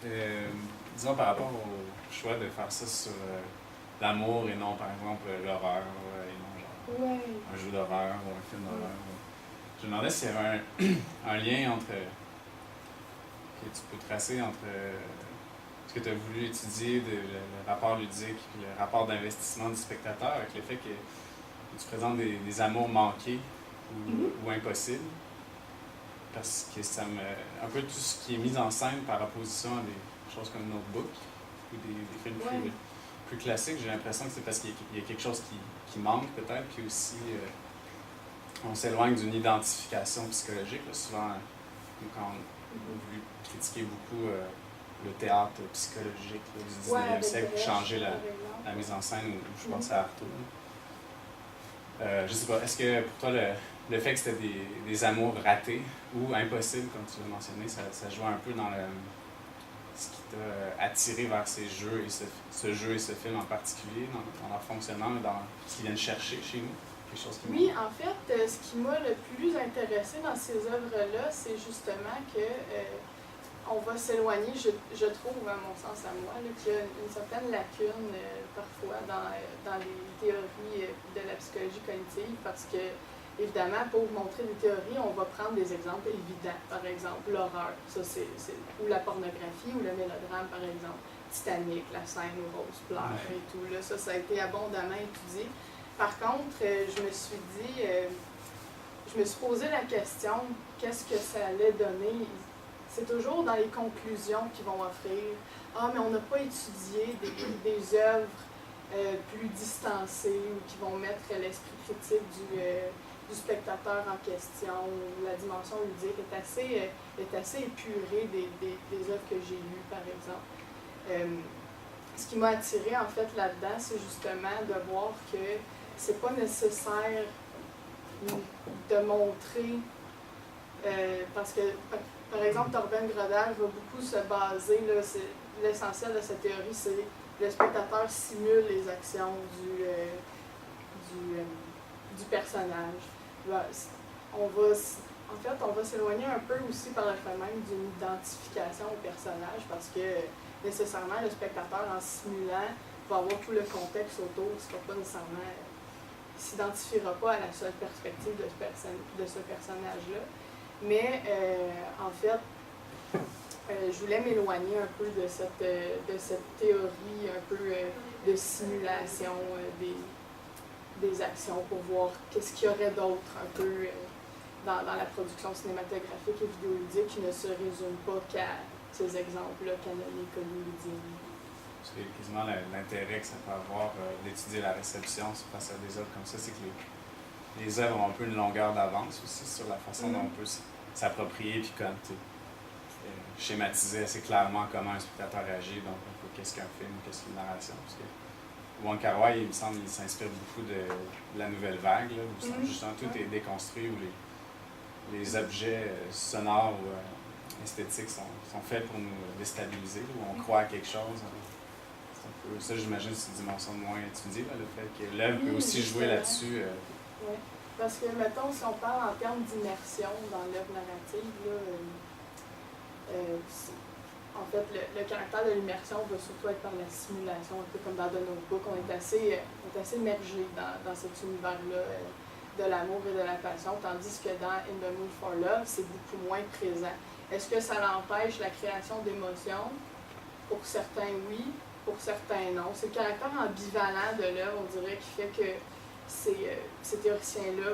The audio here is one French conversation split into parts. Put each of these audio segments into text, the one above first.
Disons par rapport au choix de faire ça sur l'amour et non, par exemple, l'horreur, et non genre un jeu d'horreur ou un film d'horreur. Je me demandais s'il y avait un lien entre que tu peux tracer entre ce que tu as voulu étudier, le rapport ludique et le rapport d'investissement du spectateur, avec le fait que tu présentes des amours manqués ou impossibles. Parce que ça me. Un peu tout ce qui est mis en scène par opposition à des choses comme Notebook ou des films plus classiques, j'ai l'impression que c'est parce qu'il y a quelque chose qui manque peut-être, puis aussi on s'éloigne d'une identification psychologique. Là. Souvent, quand on a voulu critiquer beaucoup le théâtre psychologique là, du 19e siècle pour changer la mise en scène, je pense à Artaud. Je sais pas, est-ce que pour toi le fait que c'était des amours ratés ou impossibles, comme tu l'as mentionné, ça jouait un peu dans ce qui t'a attiré vers ces jeux et ce jeu et ce film en particulier, dans leur fonctionnement, mais dans ce qu'ils viennent chercher chez nous? Quelque chose qui en fait, ce qui m'a le plus intéressé dans ces œuvres-là, c'est justement que on va s'éloigner, je trouve, à mon sens, à moi, qu'il y a une certaine lacune parfois dans les théories de la psychologie cognitive, parce que, évidemment, pour montrer des théories, on va prendre des exemples évidents. Par exemple, l'horreur, ou la pornographie, ou le mélodrame, par exemple. Titanic, la scène où Rose pleure et tout. Là, ça a été abondamment étudié. Par contre, je me suis posé la question, qu'est-ce que ça allait donner? C'est toujours dans les conclusions qu'ils vont offrir. Ah, mais on n'a pas étudié des œuvres plus distancées ou qui vont mettre l'esprit critique du spectateur en question. La dimension ludique est assez épurée des œuvres que j'ai lues, par exemple. Ce qui m'a attiré en fait là-dedans, c'est justement de voir que c'est pas nécessaire de montrer, parce que par exemple, Torben Grodal va beaucoup se baser, l'essentiel de cette théorie, c'est le spectateur simule les actions du personnage. On va s'éloigner un peu aussi par le fait même d'une identification au personnage, parce que nécessairement, le spectateur, en simulant, va avoir tout le contexte autour, il ne s'identifiera pas à la seule perspective de ce personnage-là. Mais en fait, je voulais m'éloigner un peu de cette théorie un peu de simulation des actions pour voir qu'est-ce qu'il y aurait d'autre un peu dans la production cinématographique et vidéoludique qui ne se résume pas qu'à ces exemples-là canoniques, hollywoodiens. C'est quasiment l'intérêt que ça peut avoir d'étudier la réception face à des œuvres comme ça, c'est que les œuvres ont un peu une longueur d'avance aussi sur la façon dont on peut s'approprier puis comme schématiser assez clairement comment un spectateur agit, donc qu'est-ce qu'un film, qu'est-ce qu'une narration. Parce que Wong Kar-wai, il me semble, il s'inspire beaucoup de la nouvelle vague, là, où justement tout est déconstruit, où les objets sonores ou esthétiques sont faits pour nous déstabiliser, où on croit à quelque chose. C'est un peu ça, j'imagine, c'est une dimension moins étudiée, là, le fait que l'œuvre peut aussi jouer là-dessus. Oui, parce que, mettons, si on parle en termes d'immersion dans l'œuvre narrative, là, en fait, le caractère de l'immersion va surtout être par la simulation, un peu comme dans The Notebook. On est assez immergé dans cet univers-là de l'amour et de la passion, tandis que dans In the Mood for Love, c'est beaucoup moins présent. Est-ce que ça l'empêche la création d'émotions? Pour certains, oui. Pour certains, non. C'est le caractère ambivalent de l'œuvre, on dirait, qui fait que ces théoriciens-là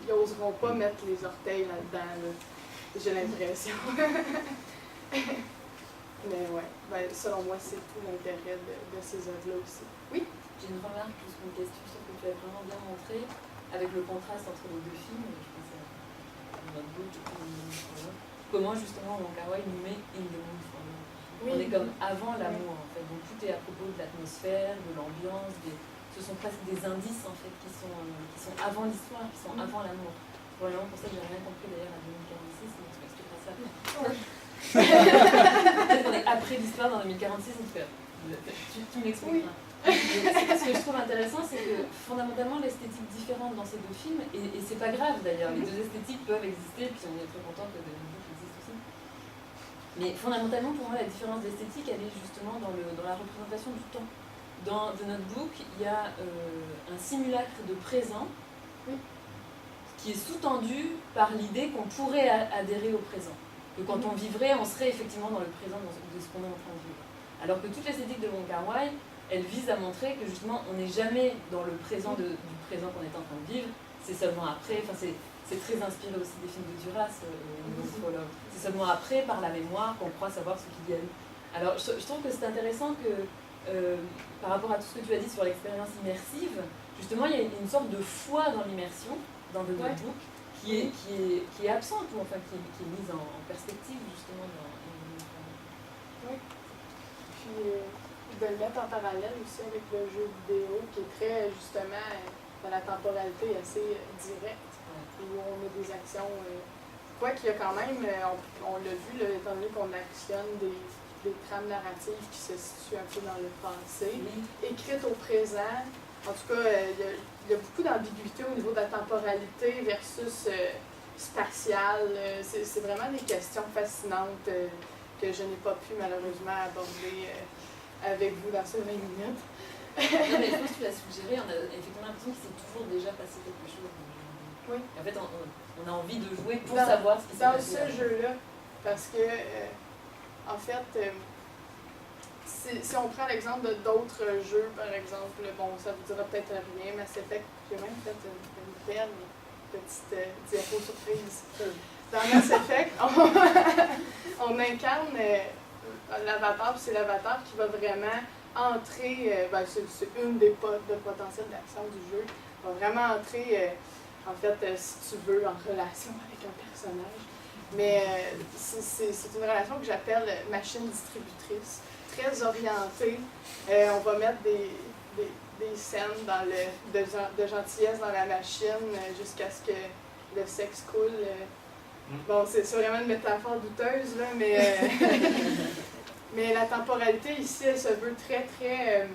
ils n'oseront pas mettre les orteils là-dedans, là. J'ai l'impression. Mais ouais, selon moi, c'est tout l'intérêt de ces œuvres-là aussi. Oui? J'ai une remarque, juste une question sur que tu as vraiment bien montré, avec le contraste entre les deux films, je pense à Notebook et comment justement Wong Kar-wai nous met In the Mood for Love. On est comme avant l'amour en fait, donc tout est à propos de l'atmosphère, de l'ambiance, ce sont presque des indices en fait qui sont avant l'histoire, qui sont avant l'amour. Vraiment pour ça que j'ai rien compris d'ailleurs à 2046, mais tu m'expliqueras ça. Peut-être qu'on est après l'histoire dans 2046, en tout cas. Tu m'expliqueras. Ce que je trouve intéressant, c'est que fondamentalement l'esthétique différente dans ces deux films, et c'est pas grave d'ailleurs, les deux esthétiques peuvent exister, puis on est très content que David Booth existe aussi. Mais fondamentalement, pour moi, la différence d'esthétique, elle est justement dans la représentation du temps. Dans The Notebook, il y a un simulacre de présent qui est sous-tendu par l'idée qu'on pourrait adhérer au présent. Que quand on vivrait, on serait effectivement dans le présent de ce qu'on est en train de vivre. Alors que toute l'esthétique de Wong Kar-wai, elle vise à montrer que justement, on n'est jamais dans le présent du présent qu'on est en train de vivre, c'est seulement après, enfin c'est très inspiré aussi des films de Duras, c'est seulement après, par la mémoire, qu'on croit savoir ce qu'il y a eu. Alors je trouve que c'est intéressant que, par rapport à tout ce que tu as dit sur l'expérience immersive, justement il y a une sorte de foi dans l'immersion, dans The Notebook, qui est absente, ou enfin qui est mise en perspective justement dans Oui. Puis de le mettre en parallèle aussi avec le jeu vidéo, qui est très justement dans la temporalité assez directe, où on a des actions. Quoi qu'il y a quand même, on l'a vu, là, étant donné qu'on actionne des trames narratives qui se situent un peu dans le passé, écrites au présent. En tout cas, il y a beaucoup d'ambiguïté au niveau de la temporalité versus spatiale. C'est vraiment des questions fascinantes que je n'ai pas pu malheureusement aborder avec vous dans ces 20 minutes. Non, mais je pense que tu l'as suggéré, on a effectivement l'impression qu'il s'est toujours déjà passé quelque chose. Oui. En fait, on a envie de jouer pour savoir ce qui s'est passé. Dans ce jeu-là, parce que, en fait, si on prend l'exemple d'autres jeux, par exemple, bon, ça vous dira peut-être rien, Mass Effect, j'ai même fait une belle petite diapo surprise. Dans Mass Effect, on incarne l'avatar, c'est l'avatar qui va vraiment entrer, c'est une des de potentiels d'action du jeu, va vraiment entrer, en fait, si tu veux, en relation avec un personnage. Mais c'est une relation que j'appelle machine distributrice, très orientée. On va mettre des scènes de gentillesse dans la machine jusqu'à ce que le sexe coule. Bon, c'est vraiment une métaphore douteuse, là, mais, mais la temporalité ici, elle se veut très, très,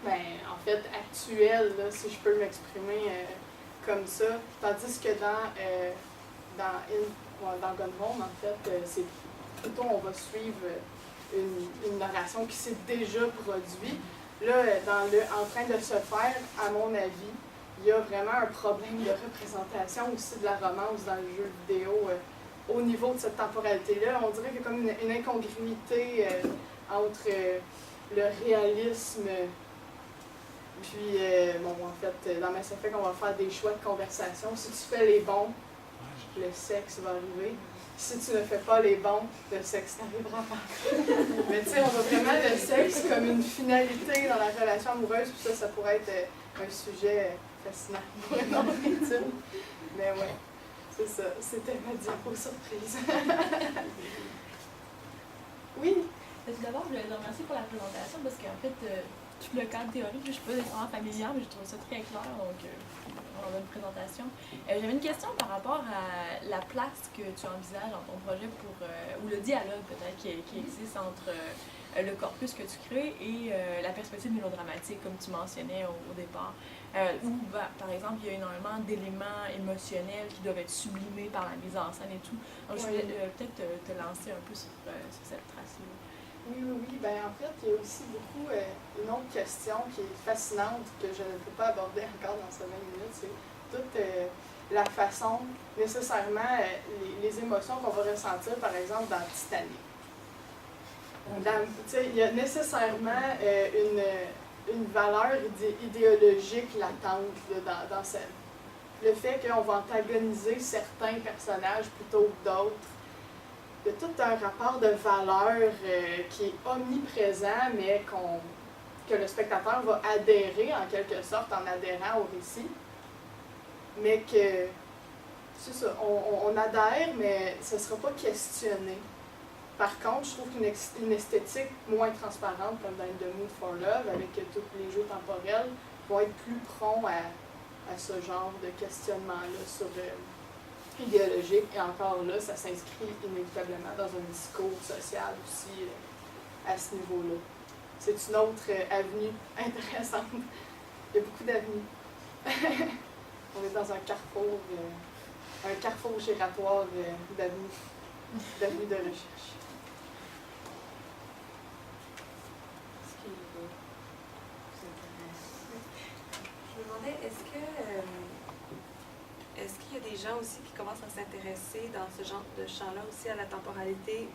en fait, actuelle, là, si je peux m'exprimer comme ça. Tandis que dans Gone Home, en fait, c'est plutôt on va suivre une narration qui s'est déjà produite. Là, en train de se faire, à mon avis, il y a vraiment un problème de représentation aussi de la romance dans le jeu vidéo au niveau de cette temporalité-là. On dirait qu'il y a comme une incongruité entre le réalisme, puis, en fait, dans Mass Effect, on va faire des choix de conversation. Si tu fais les bons, le sexe va arriver. Si tu ne fais pas les bons, le sexe n'arrivera pas. Mais tu sais, on voit vraiment le sexe comme une finalité dans la relation amoureuse, puis ça pourrait être un sujet fascinant pour une autre étude. Mais ouais, c'est ça. C'était ma diapo surprise. Oui? Tout d'abord, je voulais te remercier pour la présentation parce qu'en fait, tout le cadre théorique, je ne suis pas nécessairement familière, mais je trouve ça très clair, donc on a une présentation. J'avais une question par rapport à la place que tu envisages dans ton projet ou le dialogue peut-être qui existe entre le corpus que tu crées et la perspective mélodramatique, comme tu mentionnais au départ, où, par exemple, il y a énormément d'éléments émotionnels qui doivent être sublimés par la mise en scène et tout. Donc, je voulais peut-être te lancer un peu sur cette trace-là. Oui. En fait, il y a aussi beaucoup une autre question qui est fascinante que je ne peux pas aborder encore dans ces 20 minutes, c'est toute la façon, nécessairement, les émotions qu'on va ressentir, par exemple, dans Titanic. Il y a nécessairement une valeur idéologique latente dans cette. Le fait qu'on va antagoniser certains personnages plutôt que d'autres. Il y a tout un rapport de valeur qui est omniprésent, mais que le spectateur va adhérer en quelque sorte en adhérant au récit. Mais que, c'est ça, on adhère, mais ce ne sera pas questionné. Par contre, je trouve qu'une esthétique moins transparente, comme dans The Mood for Love, avec tous les jeux temporels, vont être plus prompts à ce genre de questionnement-là sur idéologique. Et encore là, ça s'inscrit inévitablement dans un discours social aussi à ce niveau-là. C'est une autre avenue intéressante. Il y a beaucoup d'avenues. On est dans un carrefour giratoire d'avenues de recherche. demandais, est-ce qu'il y a des gens aussi qui commencent à s'intéresser dans ce genre de champ-là aussi à la temporalité,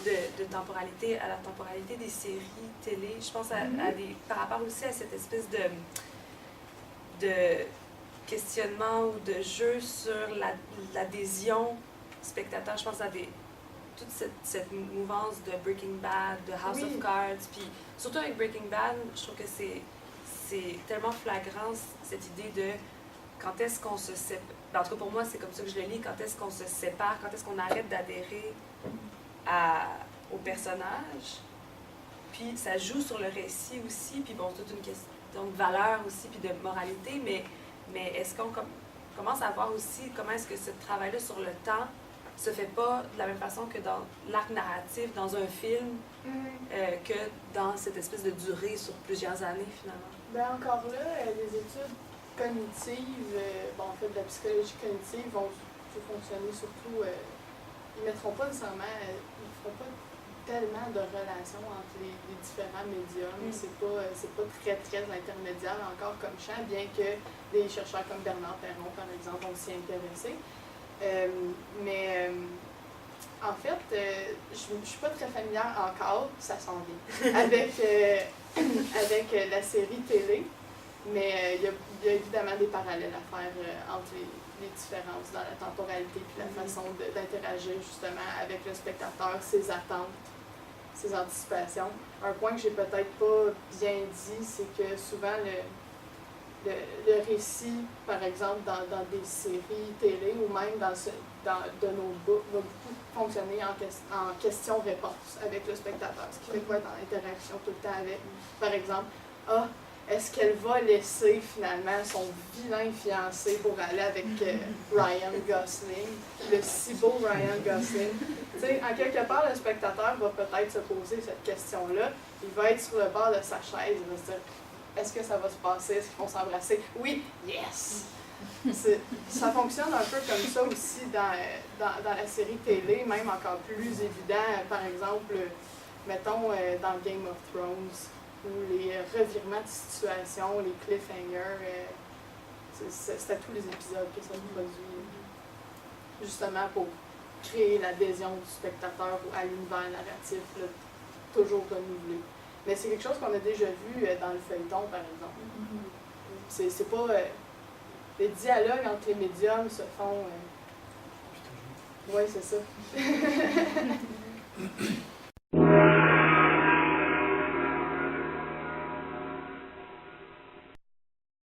de temporalité à la temporalité des séries télé? Je pense par rapport aussi à cette espèce de questionnement ou de jeu sur l'adhésion spectateur. Je pense à toute cette mouvance de Breaking Bad, de House of Cards, puis surtout avec Breaking Bad, je trouve que c'est tellement flagrant cette idée de quand est-ce qu'on se sépare. En tout cas pour moi c'est comme ça que je le lis, quand est-ce qu'on se sépare, quand est-ce qu'on arrête d'adhérer au personnage, puis ça joue sur le récit aussi, puis bon, c'est toute une question de valeur aussi, puis de moralité, mais est-ce qu'on commence à voir aussi comment est-ce que ce travail-là sur le temps se fait pas de la même façon que dans l'arc narratif, dans un film, que dans cette espèce de durée sur plusieurs années, finalement? Bien, encore là, les études cognitives, en fait, de la psychologie cognitive vont fonctionner surtout, ils ne mettront pas nécessairement, ils ne feront pas tellement de relations entre les différents médiums. C'est pas très, très intermédiaire encore comme champ, bien que des chercheurs comme Bernard Perron, par exemple, ont s'y intéressé. En fait, je ne suis pas très familière encore, ça s'en vient, avec la série télé, mais il y a évidemment des parallèles à faire entre les différences dans la temporalité et la façon d'interagir justement avec le spectateur, ses attentes, ses anticipations. Un point que j'ai peut-être pas bien dit, c'est que souvent le récit, par exemple, dans des séries télé ou même dans de nos books, va beaucoup fonctionner en question-réponse avec le spectateur, ce qui fait qu'on va être en interaction tout le temps avec. Par exemple, est-ce qu'elle va laisser finalement son vilain fiancé pour aller avec Ryan Gosling, le si beau Ryan Gosling? T'sais, en quelque part, le spectateur va peut-être se poser cette question-là. Il va être sur le bord de sa chaise, il va se dire, est-ce que ça va se passer? Est-ce qu'ils vont s'embrasser? Oui! Yes! Ça fonctionne un peu comme ça aussi dans la série télé, même encore plus évident. Par exemple, mettons dans Game of Thrones, où les revirements de situation, les cliffhangers, c'est à tous les épisodes que ça se produit, justement pour créer l'adhésion du spectateur à l'univers narratif, là, toujours renouvelé. Mais c'est quelque chose qu'on a déjà vu dans le feuilleton, par exemple. C'est pas... les dialogues entre les médiums se font... Oui, c'est ça.